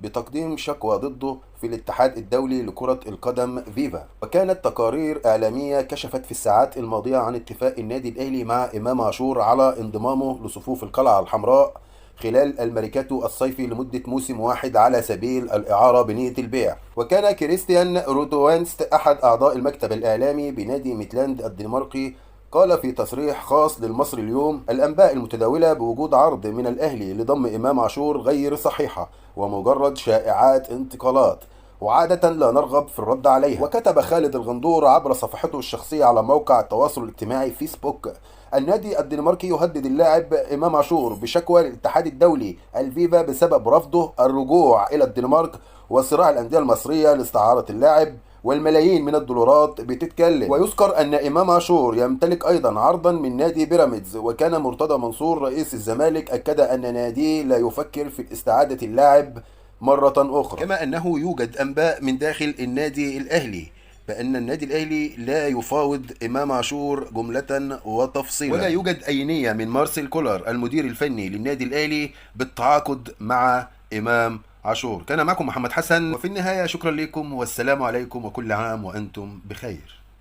بتقديم شكوى ضده في الاتحاد الدولي لكرة القدم فيفا. وكانت تقارير إعلامية كشفت في الساعات الماضية عن اتفاق النادي الأهلي مع إمام عاشور على انضمامه لصفوف القلعة الحمراء خلال الميركاتو الصيفي لمدة موسم واحد على سبيل الإعارة بنية البيع. وكان كريستيان رودوانست أحد أعضاء المكتب الإعلامي بنادي ميتلاند الدنماركي قال في تصريح خاص للمصري اليوم: الأنباء المتداولة بوجود عرض من الأهلي لضم إمام عاشور غير صحيحة ومجرد شائعات انتقالات، وعادة لا نرغب في الرد عليها. وكتب خالد الغندور عبر صفحته الشخصية على موقع التواصل الاجتماعي فيسبوك: النادي الدنماركي يهدد اللاعب إمام عاشور بشكوى للاتحاد الدولي الفيفا بسبب رفضه الرجوع إلى الدنمارك وصراع الأندية المصرية لاستعارة اللاعب، والملايين من الدولارات بتتكلم. ويذكر أن إمام عاشور يمتلك أيضا عرضا من نادي بيراميدز، وكان مرتضى منصور رئيس الزمالك أكد أن ناديه لا يفكر في استعادة اللاعب مرة أخرى. كما أنه يوجد أنباء من داخل النادي الأهلي بأن النادي الأهلي لا يفاوض إمام عاشور جملة وتفصيلا، ولا يوجد أي نية من مارسيل كولر المدير الفني للنادي الأهلي بالتعاقد مع إمام عاشور. كان معكم محمد حسن، وفي النهاية شكرا لكم والسلام عليكم وكل عام وأنتم بخير.